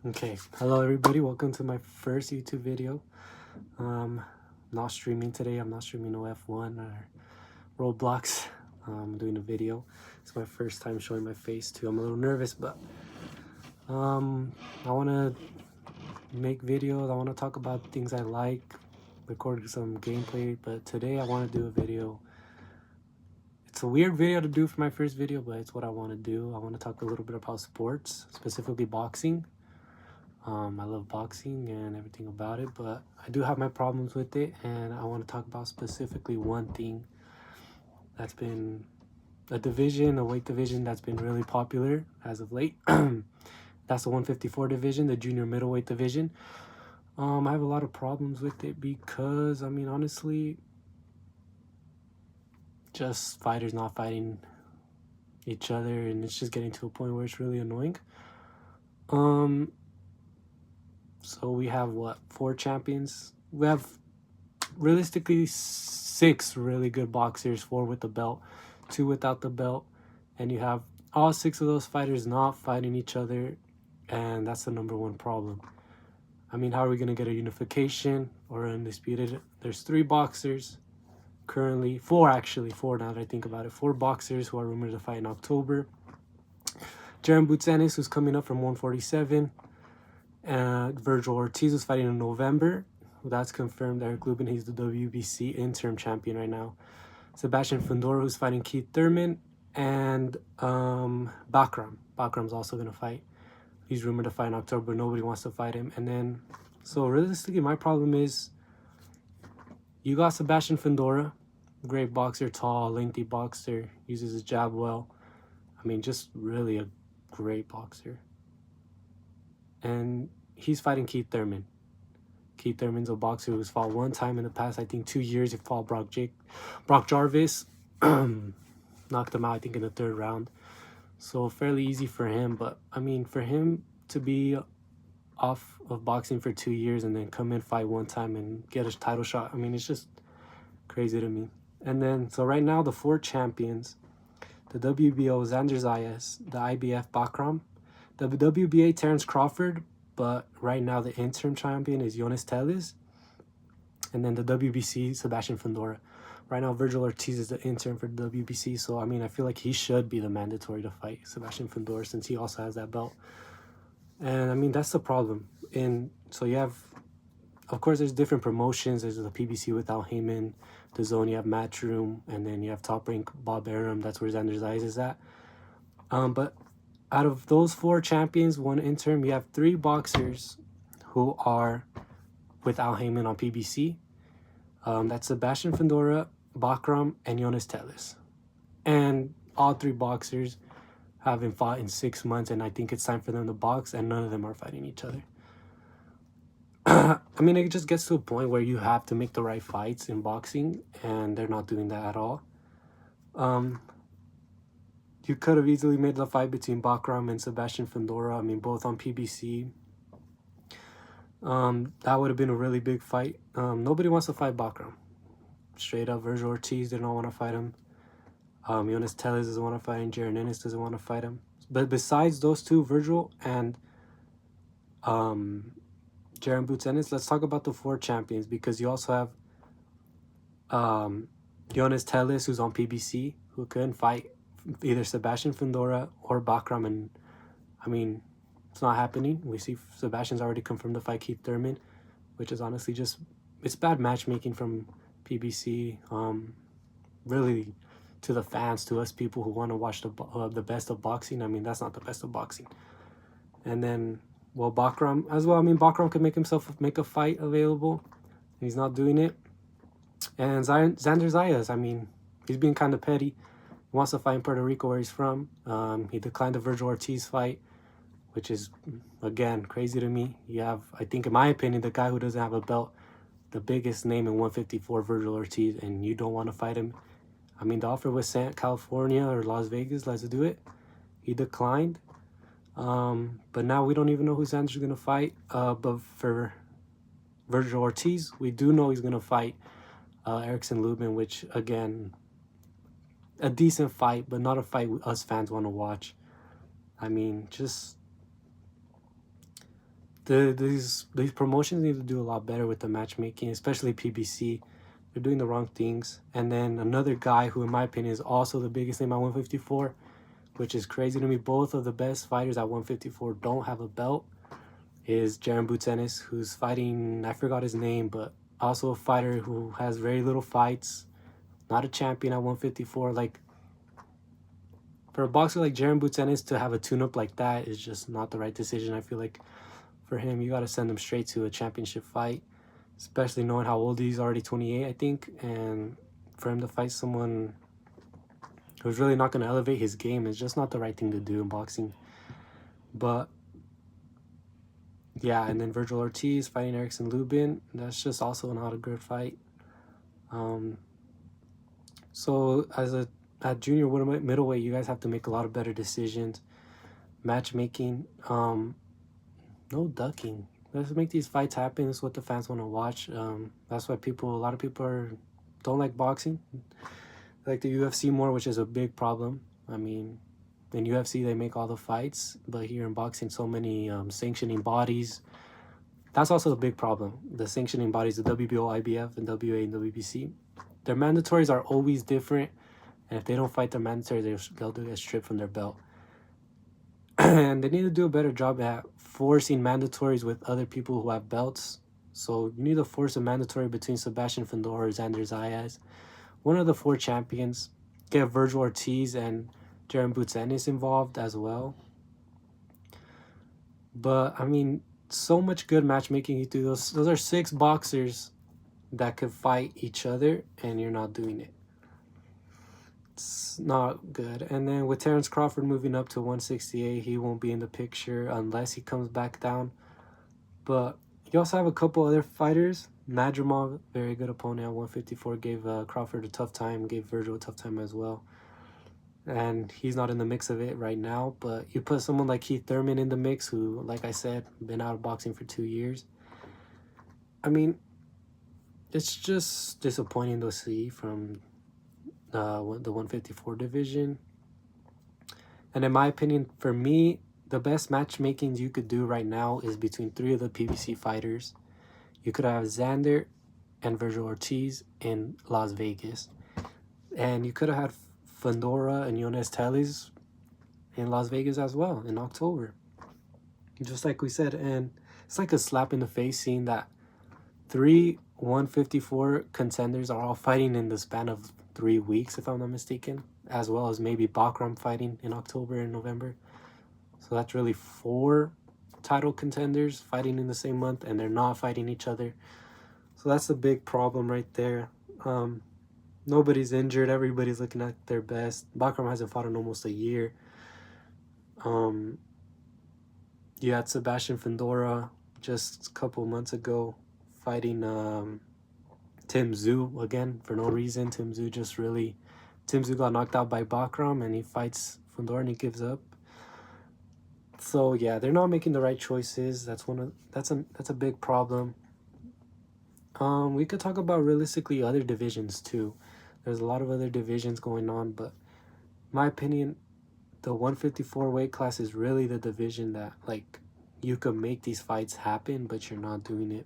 Okay, hello everybody, welcome to my first YouTube video. Not streaming today. I'm not streaming no F1 or Roblox. I'm doing a video. It's my first time showing my face too. I'm a little nervous, but I want to make videos. I want to talk about things I like, record some gameplay, but today I want to do a video. It's a weird video to do for my first video, but it's what I want to do. I want to talk a little bit about sports, specifically boxing. I love boxing and everything about it, but I do have my problems with it, and I want to talk about specifically one thing that's been a weight division that's been really popular as of late. That's the 154 division, the junior middleweight division. I have a lot of problems with it because, I mean, honestly, just fighters not fighting each other, and it's just getting to a point where it's really annoying. So we have what, 4 champions? We have realistically 6 really good boxers, 4 with the belt, 2 without the belt, and you have all 6 of those fighters not fighting each other, and that's the number one problem. I mean, how are we going to get a unification or undisputed? There's 3 boxers currently, 4 actually, 4 now that I think about it, 4 boxers who are rumored to fight in October. Jaron Boots Ennis, who's coming up from 147. Virgil Ortiz was fighting in November. That's confirmed. Eric Lubin, he's the WBC interim champion right now. Sebastian Fundora, who's fighting Keith Thurman. And Bakram. Bakram's also going to fight. He's rumored to fight in October. Nobody wants to fight him. And then, so realistically, my problem is you got Sebastian Fundora, great boxer, tall, lengthy boxer, uses his jab well. I mean, just really a great boxer. And he's fighting Keith Thurman. Keith Thurman's a boxer who's fought one time in the past, I think 2 years. He fought Brock Jarvis. Knocked him out, I think, in the 3rd round. So fairly easy for him. But, I mean, for him to be off of boxing for 2 years and then come in, fight one time and get a title shot, I mean, it's just crazy to me. And then, so right now, the 4 champions, the WBO, Xander Zayas, the IBF, Bakram, the WBA, Terence Crawford, but right now the interim champion is Jonas Telles, and then the WBC, Sebastian Fundora. Right now, Virgil Ortiz is the intern for the WBC, so I mean, I feel like he should be the mandatory to fight Sebastian Fundora since he also has that belt. And I mean, that's the problem. And so you have, of course, there's different promotions. There's the PBC with Al Heyman, the Zone, you have Matchroom, and then you have Top Rank Bob Arum. That's where Xander Zayas is at. But out of those 4 champions, 1 interim, you have 3 boxers who are with Al Heyman on PBC. That's Sebastian Fundora, Bakram, and Jonas Telles. And all 3 boxers haven't fought in 6 months, and I think it's time for them to box, and none of them are fighting each other. I mean, it just gets to a point where you have to make the right fights in boxing, and they're not doing that at all. You could have easily made the fight between Bakram and Sebastian Fundora. I mean, both on PBC. That would have been a really big fight. Nobody wants to fight Bakram. Straight up, Virgil Ortiz did not want to fight him. Jonas Telles doesn't want to fight him. Jaron Ennis doesn't want to fight him. But besides those 2, Virgil and Jaron Boots Ennis, let's talk about the 4 champions, because you also have Jonas Telles, who's on PBC, who couldn't fight either Sebastian Fundora or Bakram, and I mean, it's not happening. We see Sebastian's already confirmed to fight Keith Thurman, which is honestly just, it's bad matchmaking from PBC. Really, to the fans, to us people who want to watch the best of boxing. I mean, that's not the best of boxing. And then, well, Bakram as well. I mean, Bakram could make a fight available. He's not doing it. And Xander Zayas, I mean, he's being kind of petty. He wants to fight in Puerto Rico, where he's from. He declined the Virgil Ortiz fight, which is, again, crazy to me. You have, I think, in my opinion, the guy who doesn't have a belt, the biggest name in 154, Virgil Ortiz, and you don't want to fight him. I mean, the offer was sent California or Las Vegas, let's do it. He declined. But now we don't even know who Xander's going to fight. But for Virgil Ortiz, we do know he's going to fight Erickson Lubin, which, again, a decent fight, but not a fight us fans want to watch. I mean, just these promotions need to do a lot better with the matchmaking, especially PBC. They're doing the wrong things. And then another guy who, in my opinion, is also the biggest name at 154, which is crazy to me. Both of the best fighters at 154 don't have a belt. Is Jaron Boots Ennis, who's fighting, I forgot his name, but also a fighter who has very little fights, not a champion at 154. Like, for a boxer like Jaron Boots Ennis to have a tune-up like that is just not the right decision. I feel like for him, you got to send him straight to a championship fight, especially knowing how old he's already, 28, I think. And for him to fight someone who's really not going to elevate his game is just not the right thing to do in boxing. But yeah, and then Virgil Ortiz fighting Erickson Lubin. That's just also not a good fight. So at junior middleweight, you guys have to make a lot of better decisions. Matchmaking, no ducking. Let's make these fights happen. That's what the fans want to watch. That's why a lot of people don't like boxing. They like the UFC more, which is a big problem. I mean, in UFC, they make all the fights, but here in boxing, so many sanctioning bodies. That's also a big problem. The sanctioning bodies, the WBO, IBF, and WA and WBC. Their mandatories are always different, and if they don't fight their mandatories, they'll get stripped from their belt. And they need to do a better job at forcing mandatories with other people who have belts. So you need to force a mandatory between Sebastian Fundora or Xander Zayas, one of the 4 champions. Get Virgil Ortiz and Jaron Boots Ennis involved as well. But I mean, so much good matchmaking you do. Those are 6 boxers that could fight each other, and you're not doing it. It's not good. And then with Terrence Crawford moving up to 168, he won't be in the picture unless he comes back down. But you also have a couple other fighters. Madrimov, very good opponent at 154, gave Crawford a tough time, gave Virgil a tough time as well. And he's not in the mix of it right now. But you put someone like Keith Thurman in the mix, who, like I said, been out of boxing for 2 years. I mean, it's just disappointing to see from the 154 division. And in my opinion, for me, the best matchmaking you could do right now is between 3 of the PBC fighters. You could have Xander and Virgil Ortiz in Las Vegas. And you could have had Fundora and Yones Teles in Las Vegas as well in October. Just like we said, and it's like a slap in the face seeing that 3 154 contenders are all fighting in the span of 3 weeks, if I'm not mistaken, as well as maybe Bakram fighting in October and November. So that's really 4 title contenders fighting in the same month, and they're not fighting each other. So that's the big problem right there. Nobody's injured. Everybody's looking at their best. Bakram hasn't fought in almost a year. You had Sebastian Fundora just a couple months ago fighting Tim Tszyu again for no reason. Tim Tszyu got knocked out by Bakram, and he fights Fundora and he gives up. So yeah, they're not making the right choices. That's a big problem. We could talk about realistically other divisions too. There's a lot of other divisions going on, but in my opinion, the 154 weight class is really the division that, like, you could make these fights happen, but you're not doing it.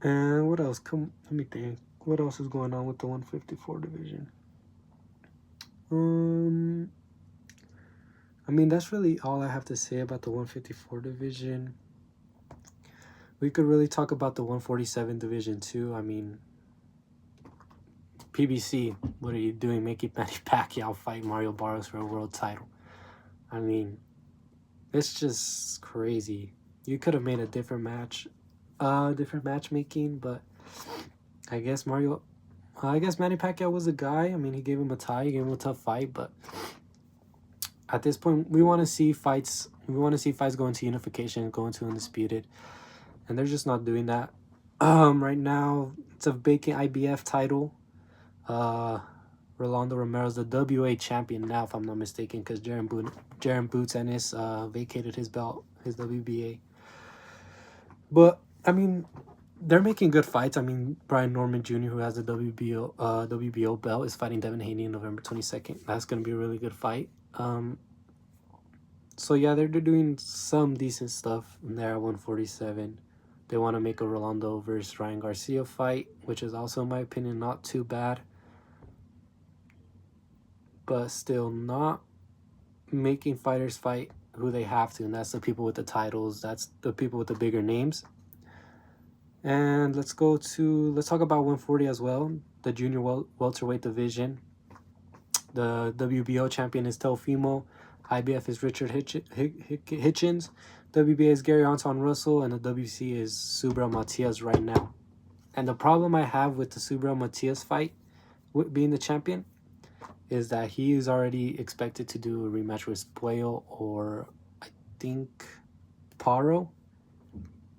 And what else? Let me think. What else is going on with the 154 division? I mean, that's really all I have to say about the 154 division. We could really talk about the 147 division too. I mean, PBC, what are you doing making Manny Pacquiao fight Mario Barrios for a world title? I mean, it's just crazy. You could have made a different matchmaking, but I guess Manny Pacquiao was the guy. I mean, he gave him a tie, he gave him a tough fight, but at this point, we want to see fights. We want to see fights go into unification, go into undisputed, and they're just not doing that. Right now, it's a vacant IBF title. Rolando Romero's the WA champion now, if I'm not mistaken, because Jaron Boots Ennis vacated his belt, his WBA. But I mean, they're making good fights. I mean, Brian Norman Jr., who has the WBO belt, is fighting Devin Haney on November 22nd. That's going to be a really good fight. So yeah, they're doing some decent stuff there at 147. They want to make a Rolando versus Ryan Garcia fight, which is also, in my opinion, not too bad, but still not making fighters fight who they have to, and that's the people with the titles. That's the people with the bigger names. And let's talk about 140 as well, the junior welterweight division. The WBO champion is Teofimo. IBF is Richard Hitchens. WBA is Gary Anton Russell, and the WC is Subriel Matias right now. And the problem I have with the Subriel Matias fight, with being the champion, is that he is already expected to do a rematch with Puello, or I think Paro,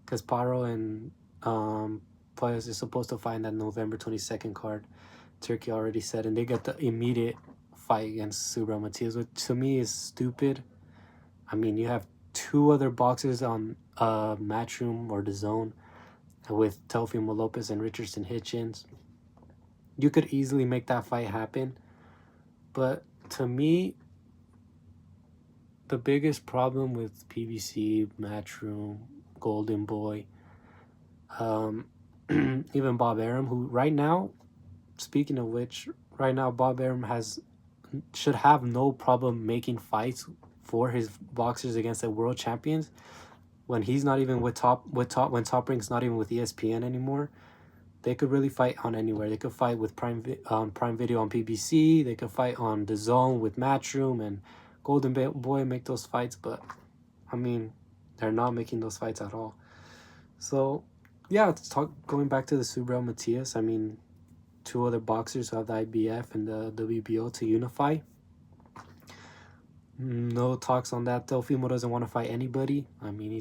because Paro and Puello is supposed to fight in that November 22nd card. Turkey already said, and they got the immediate fight against Subriel Matias, which to me is stupid. I mean, you have two other boxers on Matchroom or The Zone with Teofimo Lopez and Richardson Hitchens. You could easily make that fight happen. But to me, the biggest problem with PBC, Matchroom, Golden Boy, even Bob Arum, who right now, speaking of which, right now Bob Arum should have no problem making fights for his boxers against the world champions when he's not even when Top Rank's not even with ESPN anymore. They could really fight on anywhere. They could fight with Prime Video on PBC. They could fight on The Zone with Matchroom and Golden Boy, make those fights. But I mean, they're not making those fights at all. So yeah, going back to the Subriel Matias. I mean, two other boxers who have the IBF and the WBO to unify. No talks on that. Teofimo doesn't want to fight anybody. I mean,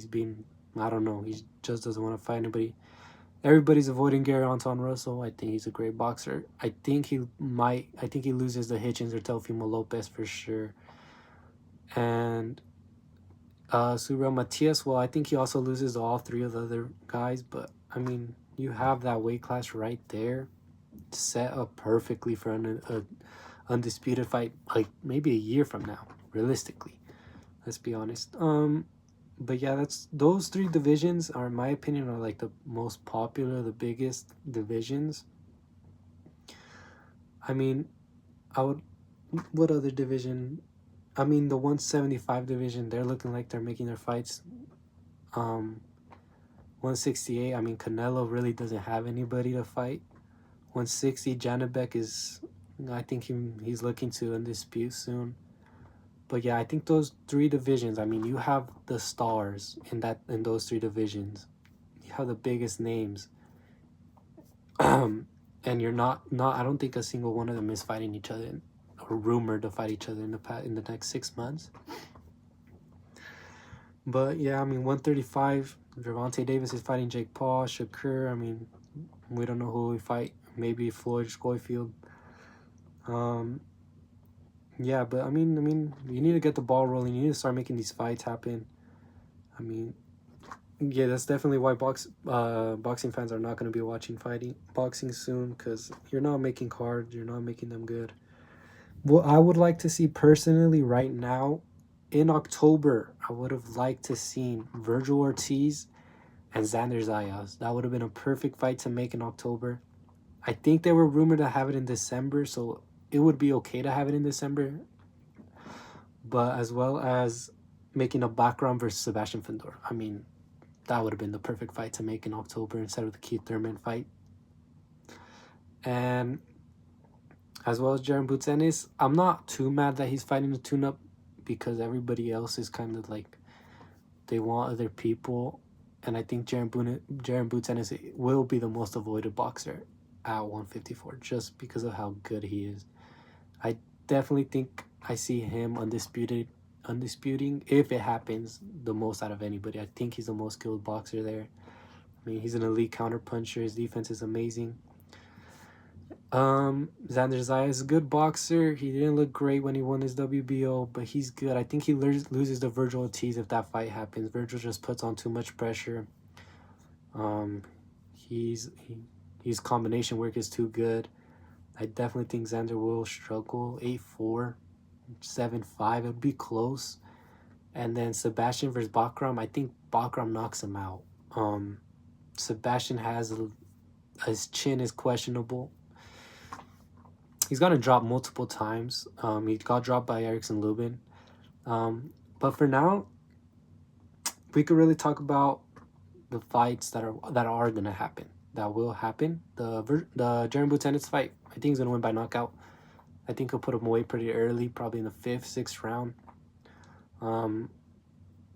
I don't know, he just doesn't want to fight anybody. Everybody's avoiding Gary Anton Russell. I think he's a great boxer. I think he loses the Hitchens or Teofimo Lopez for sure. And Subriel Matias, well, I think he also loses to all three of the other guys. But I mean, you have that weight class right there, set up perfectly for an undisputed fight, like maybe a year from now, realistically. Let's be honest. But yeah, those three divisions are, in my opinion, are like the most popular, the biggest divisions. I mean, what other division? I mean, the 175 division, they're looking like they're making their fights. 168, I mean, Canelo really doesn't have anybody to fight. 160, Janibek I think he's looking to undispute soon. But yeah, I think those three divisions, I mean, you have the stars in those three divisions. You have the biggest names. And you're not I don't think a single one of them is fighting each other or rumored to fight each other in the next 6 months. But yeah, I mean, 135, Gervonta Davis is fighting Jake Paul. Shakur, I mean, we don't know who we fight. Maybe Floyd Schofield. Yeah, but I mean, you need to get the ball rolling. You need to start making these fights happen. I mean, yeah, that's definitely why boxing fans are not going to be watching boxing soon, because you're not making cards. You're not making them good. What I would like to see personally right now, in October, I would have liked to see Virgil Ortiz and Xander Zayas. That would have been a perfect fight to make in October. I think they were rumored to have it in December, so it would be okay to have it in December. But as well as making a Bacron versus Sebastian Fundora. I mean, that would have been the perfect fight to make in October instead of the Keith Thurman fight. And as well as Jaron Boots Ennis, I'm not too mad that he's fighting the tune-up, because everybody else is kind of like, they want other people. And I think Jaron Boots Ennis will be the most avoided boxer at 154 just because of how good he is. I definitely think I see him undisputing, if it happens, the most out of anybody. I think he's the most skilled boxer there. I mean, he's an elite counterpuncher. His defense is amazing. Xander Zayas is a good boxer. He didn't look great when he won his WBO, but he's good. I think he loses to Virgil Ortiz if that fight happens. Virgil just puts on too much pressure. His combination work is too good. I definitely think Xander will struggle. 8-4, 7-5. It'll be close. And then Sebastian versus Bakram, I think Bakram knocks him out. Sebastian has his chin is questionable. He's gotten dropped multiple times. He got dropped by Erickson Lubin. But for now, we could really talk about the fights that are gonna happen, that will happen. The Jaron Buchanan fight, I think he's gonna win by knockout. I think he'll put him away pretty early, probably in the 5th, 6th round.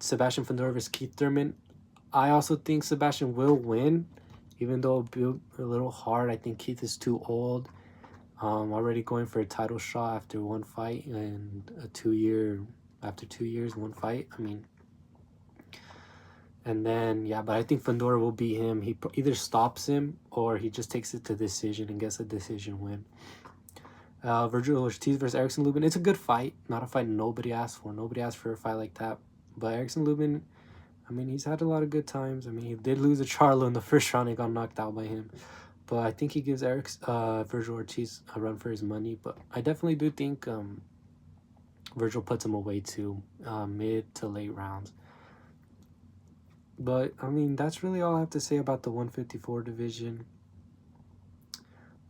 Sebastian Fundora versus Keith Thurman. I also think Sebastian will win, even though it'll be a little hard. I think Keith is too old. Already going for a title shot after one fight and after 2 years, one fight. I mean, and then, yeah, but I think Fundora will beat him. He either stops him or he just takes it to decision and gets a decision win. Virgil Ortiz versus Erickson Lubin. It's a good fight. Not a fight nobody asked for. Nobody asked for a fight like that. But Erickson Lubin, I mean, he's had a lot of good times. I mean, he did lose to Charlo in the first round. He got knocked out by him. But I think he gives Virgil Ortiz a run for his money. But I definitely do think Virgil puts him away to mid to late rounds. But, I mean, that's really all I have to say about the 154 division.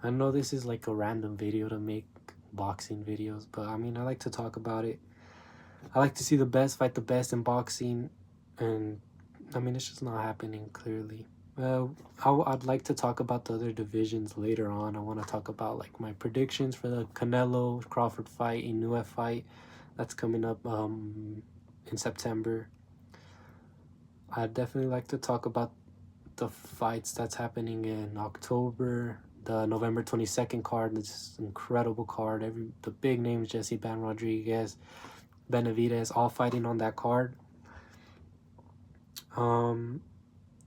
I know this is like a random video to make boxing videos, but, I mean, I like to talk about it. I like to see the best fight the best in boxing, and, I mean, it's just not happening, clearly. I'd like to talk about the other divisions later on. I want to talk about, like, my predictions for the Canelo-Crawford fight, Inoue fight that's coming up in September. I'd definitely like to talk about the fights that's happening in October, the November 22nd card. This incredible card. The big names, Jesse Ban Rodriguez, Benavidez, all fighting on that card.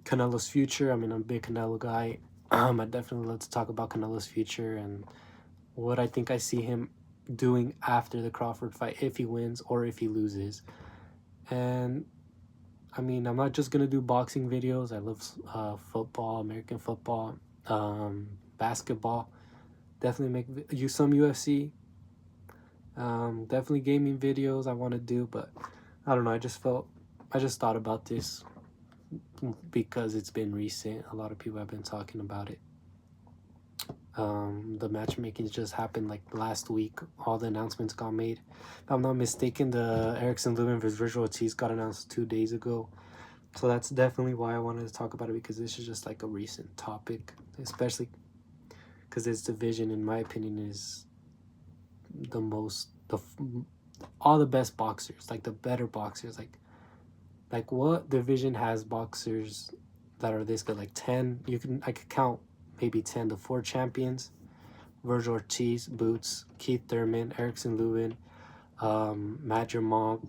Canelo's future. I mean, I'm a big Canelo guy. I definitely love to talk about Canelo's future and what I think I see him doing after the Crawford fight, if he wins or if he loses. And I mean, I'm not just gonna do boxing videos. I love football, American football, basketball. Definitely use some UFC. Definitely gaming videos I want to do, but I don't know. I just thought about this because it's been recent. A lot of people have been talking about it. The matchmaking just happened like last week. All the announcements got made. If I'm not mistaken, the Erickson Lubin vs. Virgil Ortiz got announced 2 days ago. So that's definitely why I wanted to talk about it, because this is just like a recent topic, especially because this division, in my opinion, is all the best boxers, like the better boxers. Like what division has boxers that are this good? Like 10, I could count maybe 10 to 4 champions: Virgil Ortiz, Boots, Keith Thurman, Erickson Lubin, Madrimov,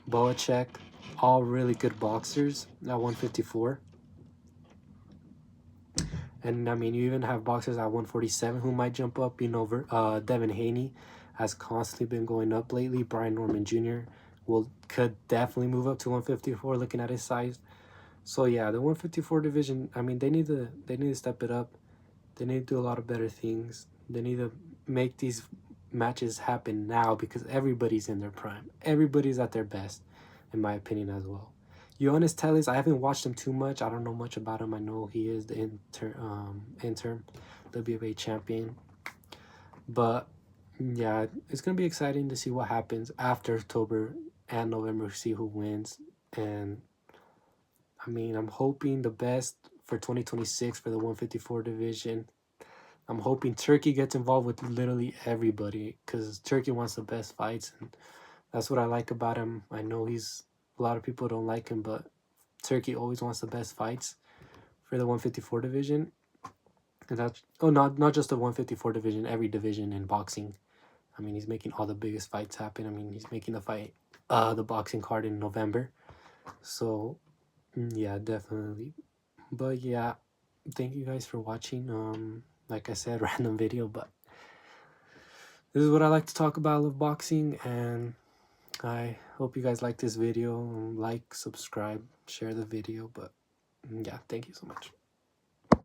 Boacek, all really good boxers at 154. And I mean, you even have boxers at 147 who might jump up. You know, Devin Haney has constantly been going up lately. Brian Norman Jr. could definitely move up to 154 looking at his size. So yeah, the 154 division, I mean, they need to step it up. They need to do a lot of better things. They need to make these matches happen now, because everybody's in their prime. Everybody's at their best, in my opinion, as well. Yoenis Tellez, I haven't watched him too much. I don't know much about him. I know he is the interim WBA champion. But yeah, it's going to be exciting to see what happens after October and November, see who wins. And I mean, I'm hoping the best for 2026 for the 154 division. I'm hoping Turkey gets involved with literally everybody, because Turkey wants the best fights, and that's what I like about him. I know a lot of people don't like him, but Turkey always wants the best fights for the 154 division. And that's not just the 154 division, every division in boxing. I mean, he's making all the biggest fights happen. I mean, he's making the boxing card in November. So yeah, definitely. But yeah, thank you guys for watching. Like I said, random video, but this is what I like to talk about. I love boxing, and I hope you guys like this video. Like, subscribe, share the video. But yeah, thank you so much.